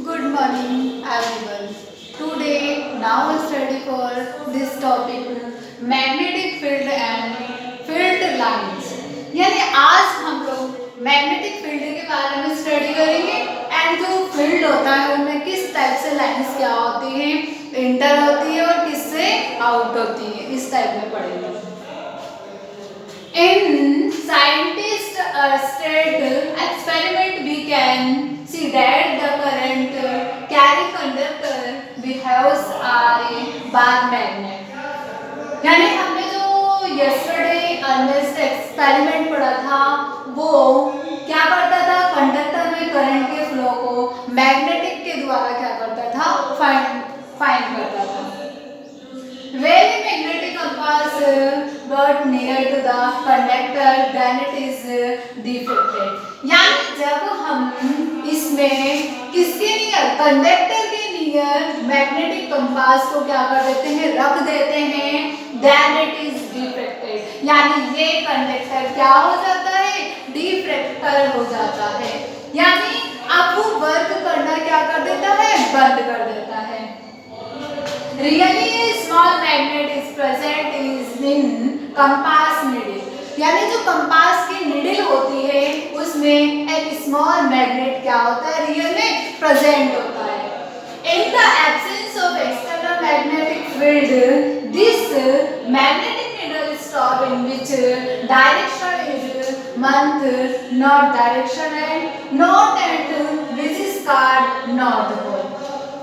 Good morning, everyone. Today, now we study for this topic magnetic field and field lines. यानी आज हम लोग magnetic field के बारे में स्टडी करेंगे एंड जो फील्ड होता है उनमें किस टाइप से लाइंस क्या होती हैं, इंटर होती है और किससे आउट होती है, इस टाइप में पढ़ेंगे. In scientist state experiment we can see that the current carry conductor behaves are a bar magnet. यानी हमने जो yesterday अर्नेस्ट एक्सपेरिमेंट पढ़ा था वो क्या करता था, कंडक्टर में करंट के फ्लो को मैग्नेटिक के द्वारा क्या करता था, फाइंड करता था. When a magnetic compass got near to the conductor, then it is deflected. यानी जब हम इसमें किसके नियर, कंडक्टर के नियर मैग्नेटिक कंपास को क्या कर देते हैं, रख देते हैं, then it is deflected. यानी ये कंडक्टर क्या हो जाता है, डिफ्रैक्टर हो जाता है. यानी अब वो वर्क करना क्या कर देता है, बंद कर देता है. Really a small magnet is present is in compass needle. यानी जो कंपास की निडल होती है उसमें एक स्मॉल मैग्नेट क्या होता है, रियल में प्रेजेंट होता है. In the absence of external magnetic field, this magnetic needle stop in which direction is month, not direction and not and which is called north pole.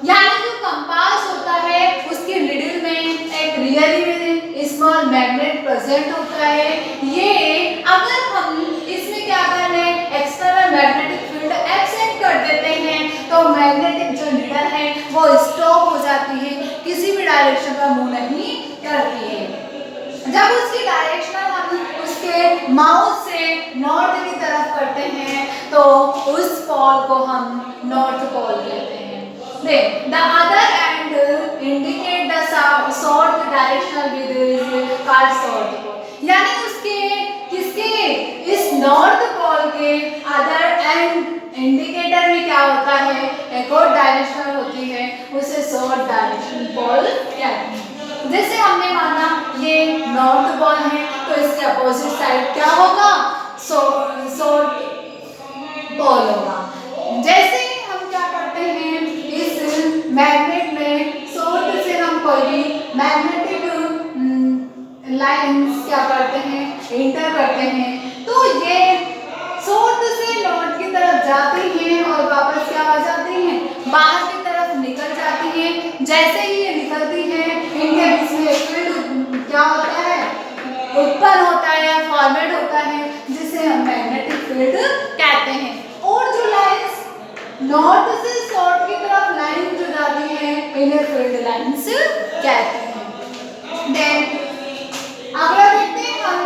यानी जो कंपास होता है उसके निडल में एक रियली स्मॉल मैग्नेट प्रेजेंट होता है. ये अगर हम इसमें क्या करने, एक्सटर्नल मैग्नेटिक फील्ड एब्सेंट कर देते हैं तो मैग्नेटिक जो निडल है वो स्टॉप हो जाती है, किसी भी डायरेक्शन का मूव नहीं करती है. जब उसकी डायरेक्शन हम उसके माउथ से नॉर्थ की तरफ करते हैं तो उस पोल को हम नॉर्थ पोल कहते हैं. Then the other end indicate the south directional with is called south pole. यानी उसके किसके, इस नॉर्थ पोल के अदर एंड इंडिकेटर में क्या होता है, एक और डायरेक्शन होती है, उसे साउथ डायरेक्शन पोल कहते हैं. जैसे हमने माना ये नॉर्थ पोल है तो इसके अपोजिट साइड क्या होगा, साउथ पोल होगा. जैसे हम क्या करते हैं, मैग्नेट में साउथ से हम कोई भी मैग्नेटिक लाइंस क्या करते हैं, इंटर करते हैं, तो ये साउथ से नॉर्थ की तरफ जाती हैं और वापस क्या आ जाती हैं, बाहर की तरफ निकल जाती हैं. जैसे ही ये निकलती हैं इनके बीच में फील्ड क्या होता है, उत्पन्न होता है या फॉर्मेट होता है, जिसे हम मैग्नेटिक फील्ड कहते हैं. और जो लाइंस नॉर्थ से साउथ की तरफ लाइन जो जाती है इन्हें फील्ड लाइंस कहते हैं. देन अगला देखते हैं हम,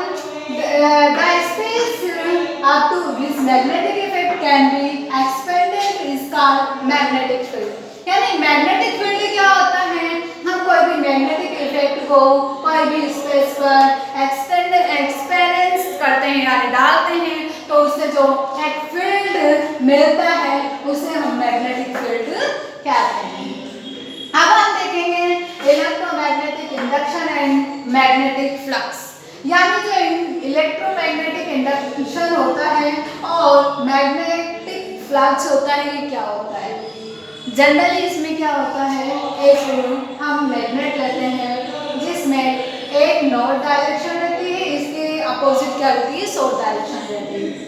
the space up to which magnetic effect can be expanded is called magnetic field. यानी मैग्नेटिक फील्ड क्या होता है, हम कोई भी मैग्नेटिक इफेक्ट को कोई भी स्पेस पर एक्सपेरियंस करते हैं यानी डालते हैं तो उससे जो एक फील्ड मिलता है उसे हम मैग्नेटिक फील्ड कहते हैं. अब हम देखेंगे electromagnetic induction and magnetic flux. यानी जो इलेक्ट्रोमैग्नेटिक इंडक्शन होता है और मैग्नेटिक फ्लक्स होता है, ये क्या होता है. जनरली इसमें क्या होता है, एक हम मैग्नेट लेते हैं जिसमें एक नॉर्थ डायरेक्शन रहती है, इसके अपोजिट क्या रहती है, साउथ डायरेक्शन रहती है.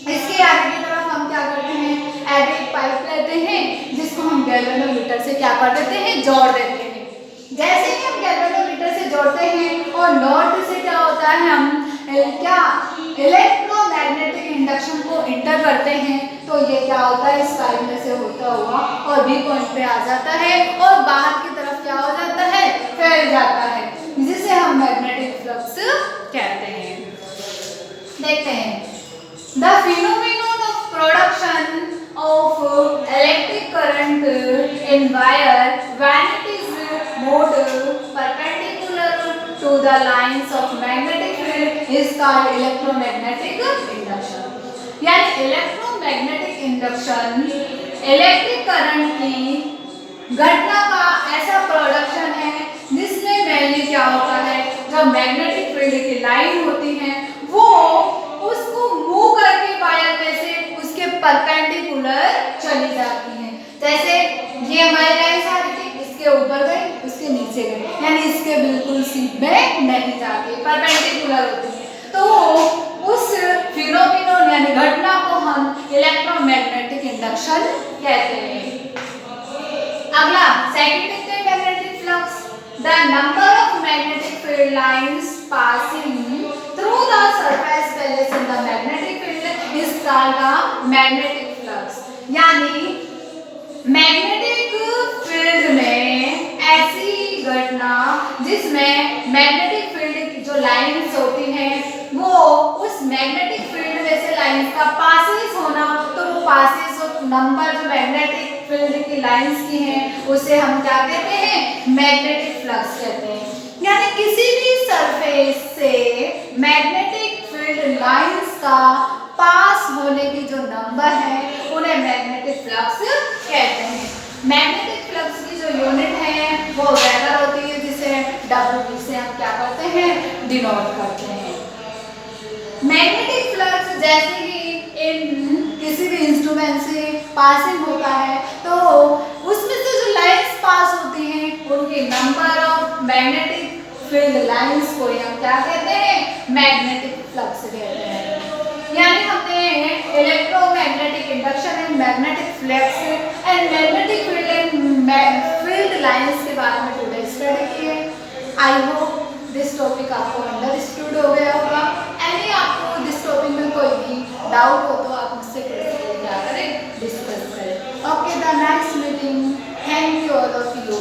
इसके आगे की तरफ हम क्या करते हैं, एक पाइप लेते हैं जिसको हम गैल्वेनोमीटर से क्या कर देते हैं, जोड़ देते हैं. जैसे ही हम गैल्वेनोमीटर से जोड़ते हैं और नॉर्थ से क्या होता है, हम क्या इलेक्ट्रोमैग्नेटिक इंडक्शन को इंटर करते हैं तो ये क्या होता है, इस पाइप में से होता हुआ और बी पॉइंट पे आ जाता है और बाहर की तरफ क्या हो जाता है, फैल जाता है, जिसे हम मैग्नेटिक फ्लक्स कहते हैं. देखते हैं the phenomenon of production of electric current in wire when it is moved perpendicular to the lines of magnetic field is called electromagnetic induction. यानी इलेक्ट्रोमैग्नेटिक इंडक्शन इलेक्ट्रिक करंट की घटना का ऐसा प्रोडक्शन है जिसमें मेनली क्या होता है, जो मैग्नेटिक फील्ड की लाइन होती है वो उसको मूव करके वायर में से उसके परपेंडिकुलर चली जाती है। जैसे ये हमारी लाइन आ रही थी, इसके ऊपर गई, उसके नीचे गई, यानी इसके बिल्कुल सीधे नहीं जाती, परपेंडिकुलर होती है। तो उस फिनोमिनन यानी घटना को हम इलेक्ट्रोमैग्नेटिक इंडक्शन कहते हैं। अगला सेकंड देखते हैं magnetic flux. The number of magnetic field lines passing through the surface palace in the magnetic field is called the magnetic flux. यानी मैग्नेटिक फील्ड में ऐसी घटना जिसमें मैग्नेटिक फील्ड की जो लाइंस होती हैं वो उस मैग्नेटिक फील्ड में से लाइंस का पासेस होना, तो वो पासेस और नंबर जो मैग्नेटिक फील्ड की लाइंस की हैं उसे हम क्या कहते हैं, मैग्नेटिक फ्लक्स कहते हैं। यानी किसी भी सरफेस से मैग्नेटिक फील्ड लाइंस का पास होने की जो नंबर है उन्हें मैग्नेटिक फ्लक्स कहते हैं। मैग्नेटिक फ्लक्स की जो यूनिट है वो वेबर होती है, जिसे W से हम क्या करते हैं, डिनोट करते हैं। मैग्नेटिक फ्लक्स जैसे ही इन किसी भी इंस्ट्रूमेंट से पासिंग होता है तो उसमें से जो लाइंस पास होती हैं उनके number of magnetic field lines को हम क्या कहते हैं, मैग्नेटिक फ्लक्स कहते हैं। यानी हमने electromagnetic induction and magnetic flux and magnetic field and field lines के बारे में टुडे स्टडी की है। आई होप दिस टॉपिक आपको अंडरस्टूड हो गया होगा। एनी आपको दिस टॉपिक में कोई भी डाउट हो तो आप मुझसे क्या करें, डिस्कस करें। Okay, the next meeting. Thank you all of you.